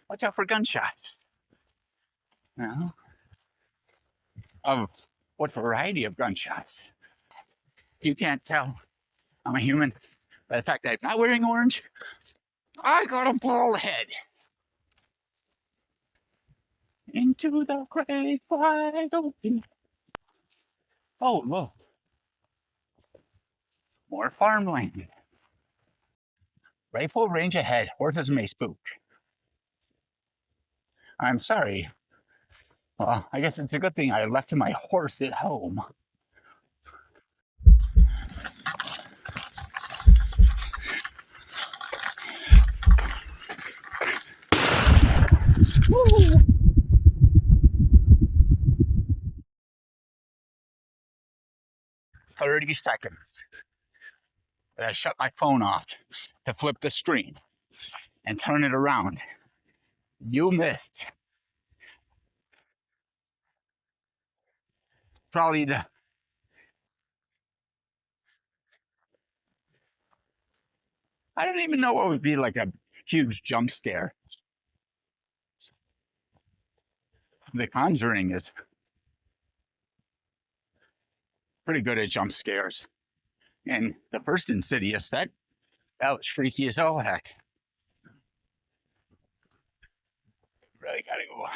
Watch out for gunshots. Now, of what variety of gunshots? You can't tell I'm a human by the fact that I'm not wearing orange. I got a bald head. Into the great wide open. Oh, whoa. More farmland. Rifle range ahead. Horses may spook. I'm sorry. Well, I guess it's a good thing I left my horse at home. Woo! 30 seconds. I shut my phone off to flip the screen and turn it around. You missed. Probably the. I don't even know what would be like a huge jump scare. The Conjuring is pretty good at jump scares. And the first Insidious, that was freaky as all heck. Really gotta go.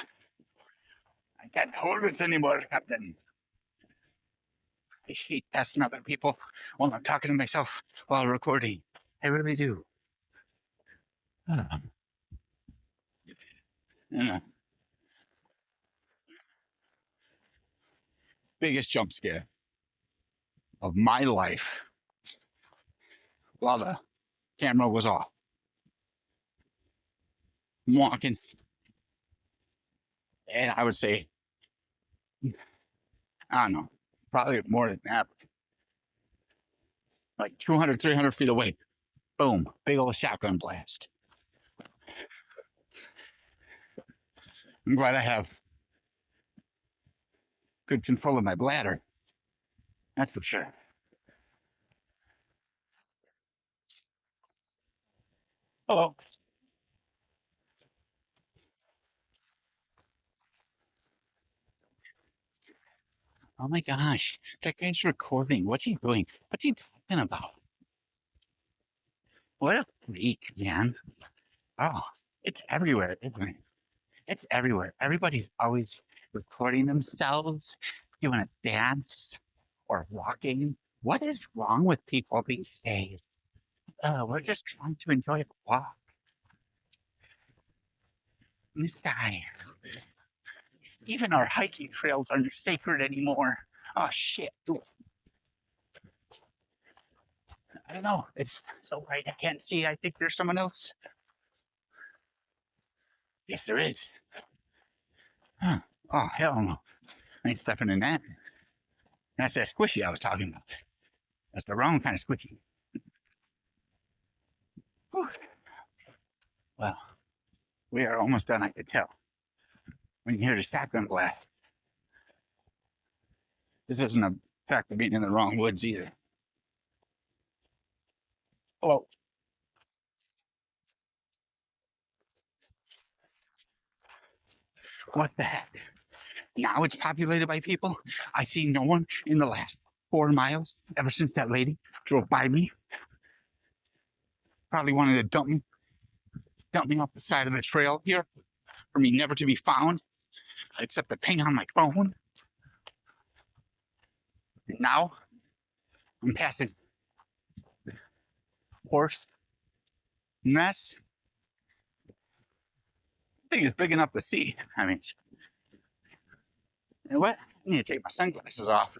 I can't hold it anymore, Captain. I hate passing other people while I'm talking to myself while recording. I really do. Biggest jump scare of my life while the camera was off. I'm walking, and I would say, I don't know, probably more than that, like 200, 300 feet away. Boom, big old shotgun blast. I'm glad I have good control of my bladder. That's for sure. Hello. Oh my gosh, that guy's recording. What's he doing? What's he talking about? What a freak, man. Oh, it's everywhere, isn't it? It's everywhere. Everybody's always recording themselves, doing a dance or walking. What is wrong with people these days? We're just trying to enjoy a walk. This guy, even our hiking trails aren't sacred anymore. Oh shit. I don't know. It's so bright I can't see. I think there's someone else. Yes, there is. Huh. Oh, hell no. I ain't stepping in that. That's that squishy I was talking about. That's the wrong kind of squishy. Whew. Well, we are almost done, I could tell. When you hear the shotgun blast. This isn't a fact of being in the wrong woods either. Hello. What the heck? Now it's populated by people. I see no one in the last 4 miles ever since that lady drove by me. Probably wanted to dump me off the side of the trail here for me never to be found, except the ping on my phone. And now I'm passing horse mess. Thing is big enough to see. I mean, you know what? I need to take my sunglasses off.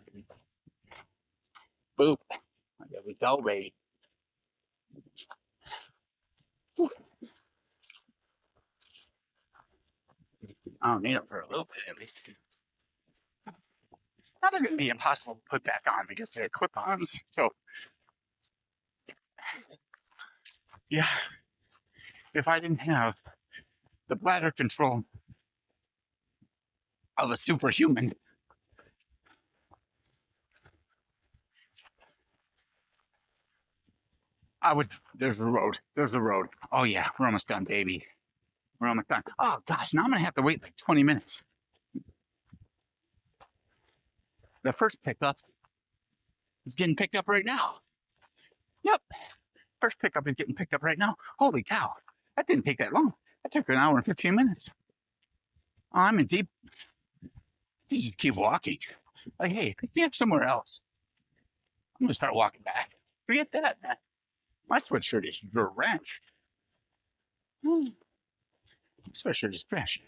Boop. There we go, baby. Whew. I don't need them for a little bit at least. Now they're going to be impossible to put back on because they're clip-ons. So, yeah, if I didn't have the bladder control of a superhuman, I would. There's a road. There's a road. Oh yeah, we're almost done, baby. We're almost done. Oh gosh, now I'm gonna have to wait like 20 minutes. The first pickup is getting picked up right now. Yep, first pickup is getting picked up right now. Holy cow, that didn't take that long. That took an hour and 15 minutes. Oh, I'm in deep. You just keep walking. Like, hey, pick me up somewhere else. I'm gonna start walking back. Forget that, man. My sweatshirt is drenched. My sweatshirt is drenched.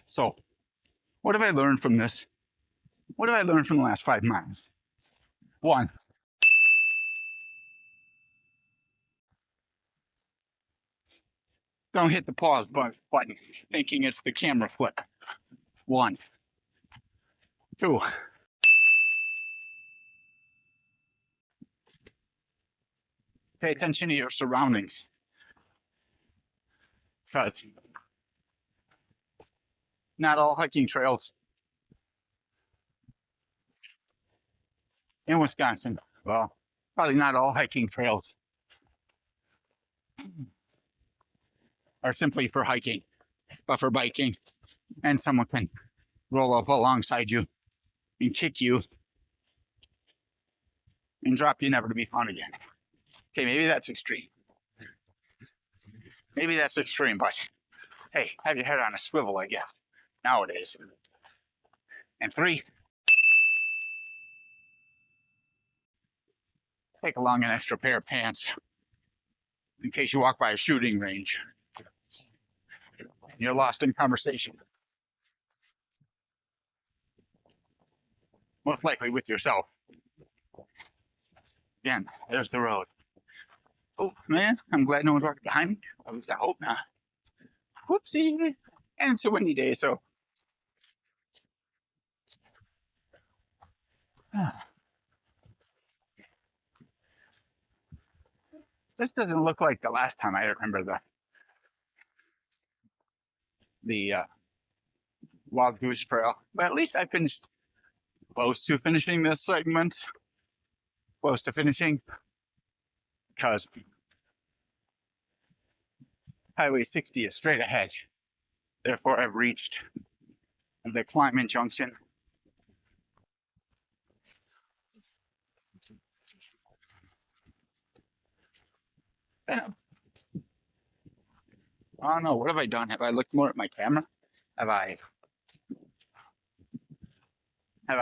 So, what have I learned from this? What have I learned from the last 5 months? One, don't hit the pause button thinking it's the camera flip. One, two, pay attention to your surroundings. Because not all hiking trails in Wisconsin, well, probably not all hiking trails are simply for hiking, but for biking. And someone can roll up alongside you and kick you and drop you never to be found again. Okay, maybe that's extreme. Maybe that's extreme, but hey, have your head on a swivel, I guess, nowadays. And three, take along an extra pair of pants in case you walk by a shooting range and you're lost in conversation. Most likely with yourself. Again, there's the road. Oh, man, I'm glad no one's walking behind me. At least I hope not. Whoopsie. And it's a windy day, so. This doesn't look like the last time I remember the Wild Goose Trail. But at least I finished close to finishing this segment. Close to finishing. Because Highway 60 is straight ahead. Therefore, I've reached the Climate Junction. I don't know. What have I done? Have I looked more at my camera? Have I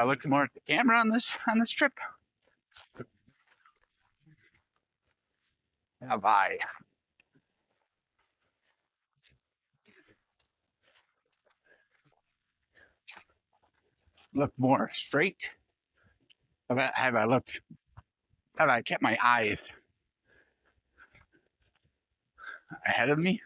looked more at the camera on this trip? Have I looked more straight? Have I looked? Have I kept my eyes ahead of me?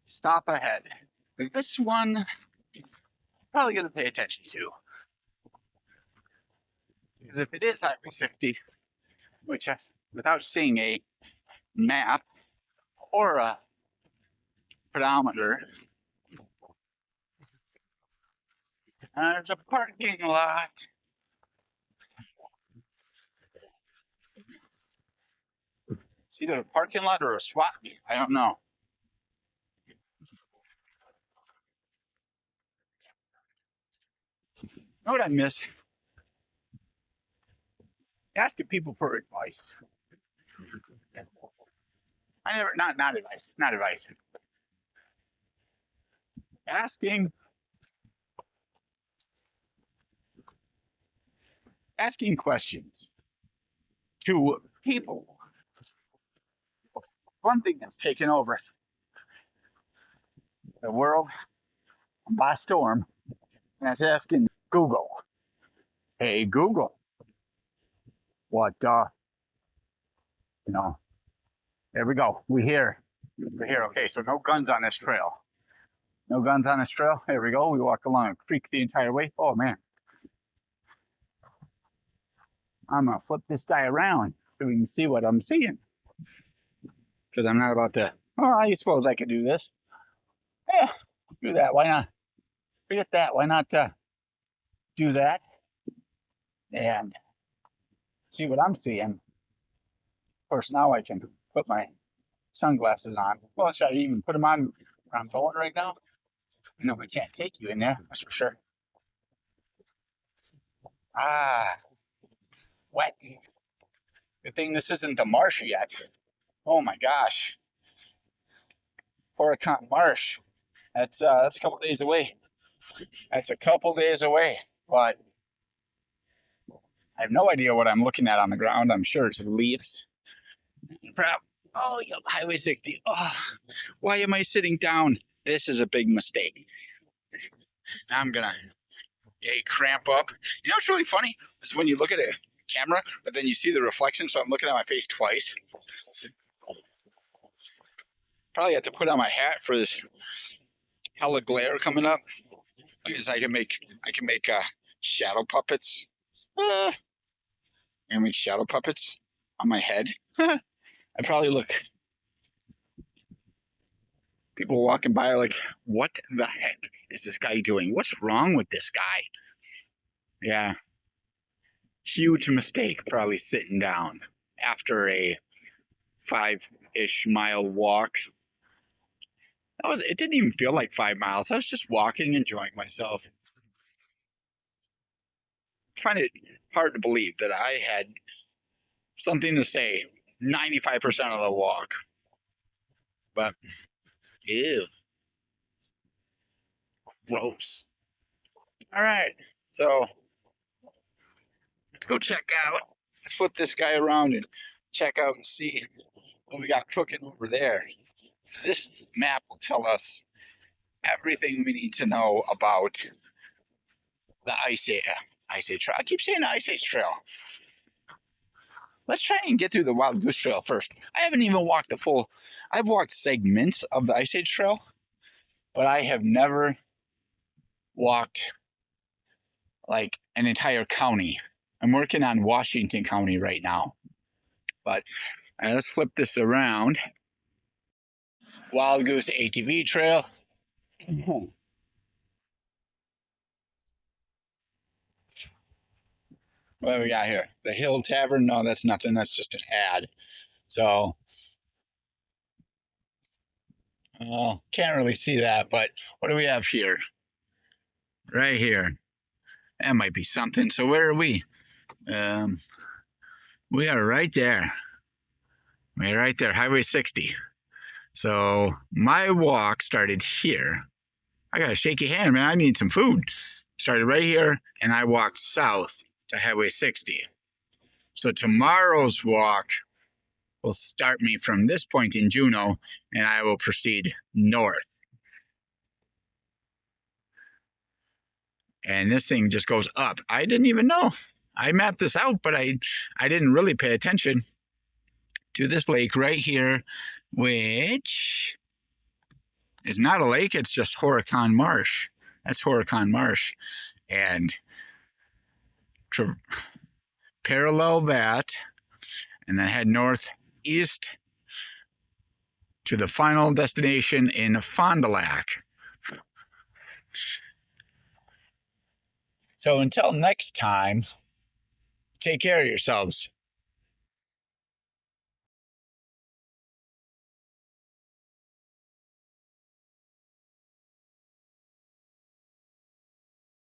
Stop ahead. This one, probably going to pay attention to. Because if it is Highway 60, which without seeing a map or a pedometer, there's a parking lot. It's either a parking lot or a swap meet. I don't know. You know what I miss? Asking people for advice. I never, not advice, not advice. Asking questions to people. One thing that's taken over the world by storm, and that's asking Google. Hey Google, what you know, there we go. We're here. Okay, so no guns on this trail. No guns on this trail. There we go. We walk along a creek the entire way. Oh man. I'm gonna flip this guy around so we can see what I'm seeing. Because I'm not about to, oh, I suppose I could do this. Yeah, do that. Why not? Forget that. Why not do that? and see what I'm seeing. Of course, now I can put my sunglasses on. Well, should I even put them on where I'm going right now? No, I can't take you in there, that's for sure. Ah, wet. Good thing this isn't the marsh yet. Oh my gosh. Horicon Marsh. That's a couple days away. That's a couple days away. But I have no idea what I'm looking at on the ground. I'm sure it's leaves. Oh, yep, Highway 60. Oh, why am I sitting down? This is a big mistake. Now I'm gonna cramp up. You know what's really funny is when you look at a camera, but then you see the reflection. So I'm looking at my face twice. Probably have to put on my hat for this hella glare coming up. Because I can make shadow puppets. I can make shadow puppets on my head. I probably look. People walking by are like, "What the heck is this guy doing? What's wrong with this guy?" Yeah, huge mistake. Probably sitting down after a 5-ish mile walk. It didn't even feel like 5 miles. I was just walking, enjoying myself. I find it hard to believe that I had something to say 95% of the walk. But ew, gross. All right, so let's go check out. Let's flip this guy around and check out and see what we got cooking over there. This map will tell us everything we need to know about the Ice Age Trail. I keep saying the Ice Age Trail. Let's try and get through the Wild Goose Trail first. I haven't even walked the full. I've walked segments of the Ice Age Trail, but I have never walked like an entire county. I'm working on Washington County right now. But let's flip this around. Wild Goose ATV Trail. What do we got here? The Hill Tavern? No, that's nothing. That's just an ad. So, can't really see that. But what do we have here? Right here. That might be something. So where are we? We are right there. We're right there, Highway 60. So my walk started here. I got a shaky hand, man. I need some food. Started right here, and I walked south to Highway 60. So tomorrow's walk will start me from this point in Juneau, and I will proceed north. And this thing just goes up. I didn't even know. I mapped this out, but I didn't really pay attention to this lake right here, which is not a lake. It's just Horicon Marsh. That's Horicon Marsh. And parallel that, and then head northeast to the final destination in Fond du Lac. So until next time, take care of yourselves.